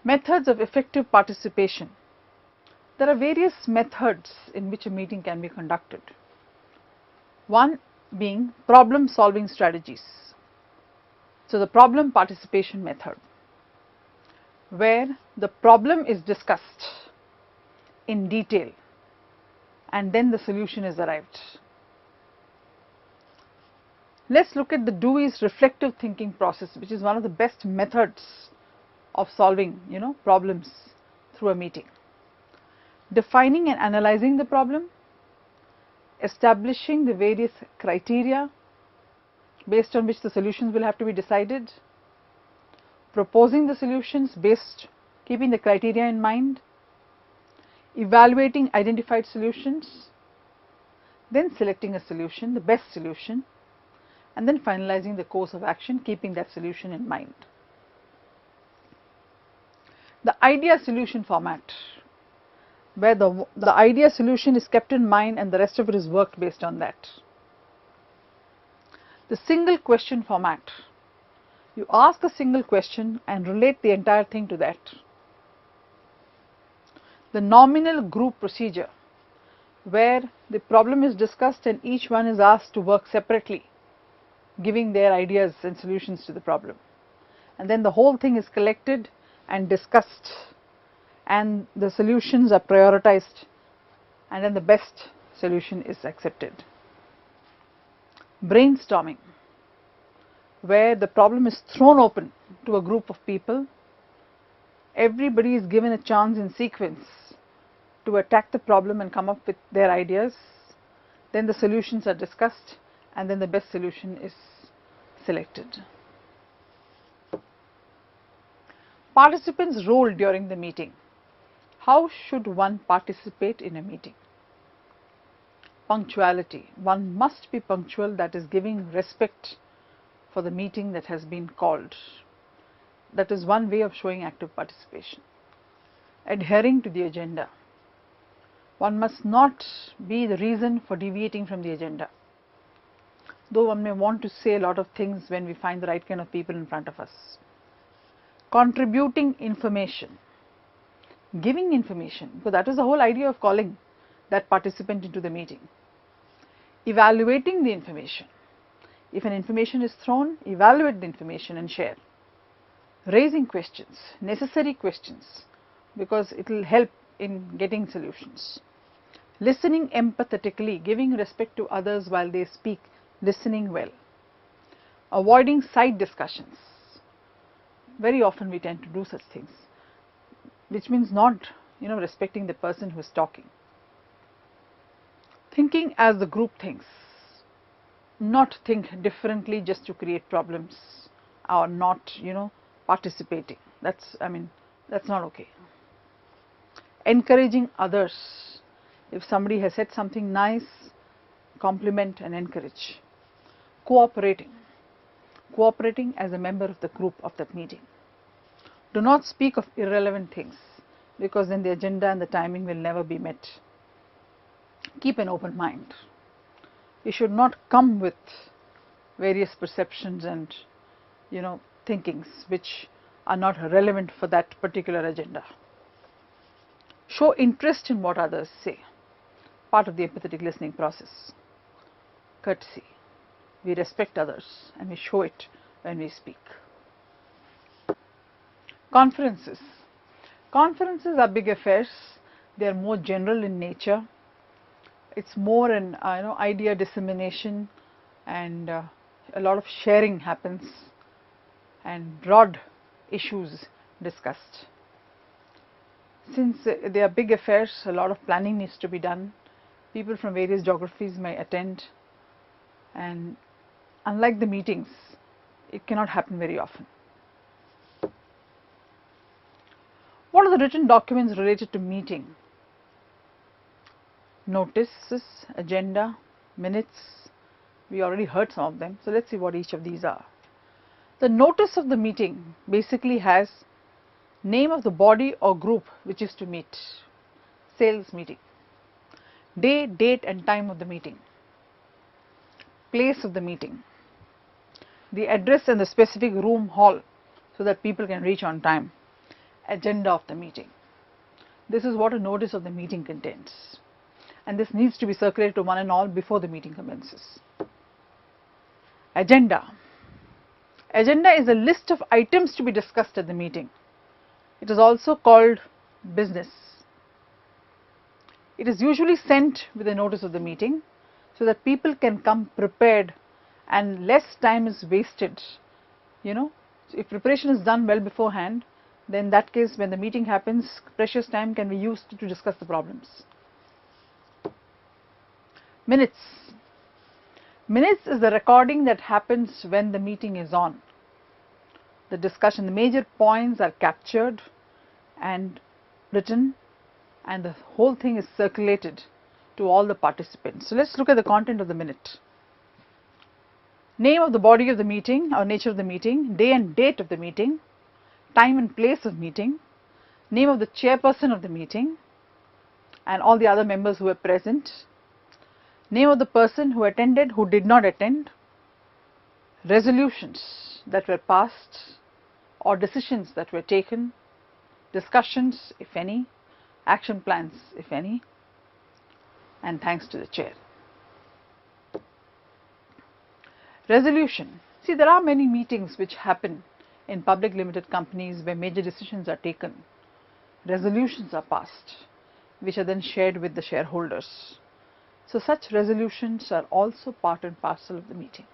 Methods of effective participation. There are various methods in which a meeting can be conducted. One being problem solving strategies. So, the problem participation method, where the problem is discussed in detail and then the solution is arrived. Let's look at the Dewey's reflective thinking process, which is one of the best methods of solving problems through a meeting. Defining and analyzing the problem, establishing the various criteria based on which the solutions will have to be decided, proposing the solutions based keeping the criteria in mind, evaluating identified solutions, then selecting a solution, the best solution, and then finalizing the course of action keeping that solution in mind. The idea solution format, where the idea solution is kept in mind and the rest of it is worked based on that. The single question format, you ask a single question and relate the entire thing to that. The nominal group procedure, where the problem is discussed and each one is asked to work separately, giving their ideas and solutions to the problem, and then the whole thing is collected and discussed and the solutions are prioritized and then the best solution is accepted. Brainstorming, where the problem is thrown open to a group of people, everybody is given a chance in sequence to attack the problem and come up with their ideas, then the solutions are discussed and then the best solution is selected. Participants' role during the meeting. How should one participate in a meeting? Punctuality. One must be punctual, that is giving respect for the meeting that has been called. That is one way of showing active participation. Adhering to the agenda. One must not be the reason for deviating from the agenda, though one may want to say a lot of things when we find the right kind of people in front of us. Contributing information, giving information, because that is the whole idea of calling that participant into the meeting. Evaluating the information. If an information is thrown, evaluate the information and share. Raising questions, necessary questions, because it will help in getting solutions. Listening empathetically, giving respect to others while they speak, listening well. Avoiding side discussions. Very often we tend to do such things, which means not respecting the person who is talking. Thinking as the group thinks, not think differently just to create problems or not participating. That's not okay. Encouraging others. If somebody has said something nice, compliment and encourage. Cooperating as a member of the group of that meeting. Do not speak of irrelevant things, because then the agenda and the timing will never be met. Keep an open mind. You should not come with various perceptions and thinkings which are not relevant for that particular agenda. Show interest in what others say, part of the empathetic listening process. Courtesy. We respect others and we show it when we speak. Conferences. Conferences are big affairs. They are more general in nature. It's more an idea dissemination, and a lot of sharing happens and broad issues discussed. Since they are big affairs, a lot of planning needs to be done. People from various geographies may attend, and unlike the meetings, it cannot happen very often. What are the written documents related to meeting? Notices, agenda, minutes. We already heard some of them, so let's see what each of these are. The notice of the meeting basically has name of the body or group which is to meet, sales meeting, day, date and time of the meeting, place of the meeting, the address and the specific room, hall, so that people can reach on time, agenda of the meeting. This is what a notice of the meeting contains, and this needs to be circulated to one and all before the meeting commences. Agenda. Agenda is a list of items to be discussed at the meeting. It is also called business. It is usually sent with a notice of the meeting so that people can come prepared and less time is wasted. If preparation is done well beforehand, then in that case when the meeting happens, precious time can be used to discuss the problems. Minutes. Minutes is the recording that happens when the meeting is on. The discussion, the major points are captured and written, and the whole thing is circulated to all the participants. So let's look at the content of the minute. Name of the body of the meeting or nature of the meeting, day and date of the meeting, time and place of meeting, name of the chairperson of the meeting and all the other members who were present, name of the person who attended, who did not attend, resolutions that were passed or decisions that were taken, discussions if any, action plans if any, and thanks to the chair. Resolution. See, there are many meetings which happen in public limited companies where major decisions are taken. Resolutions are passed, which are then shared with the shareholders. So such resolutions are also part and parcel of the meeting.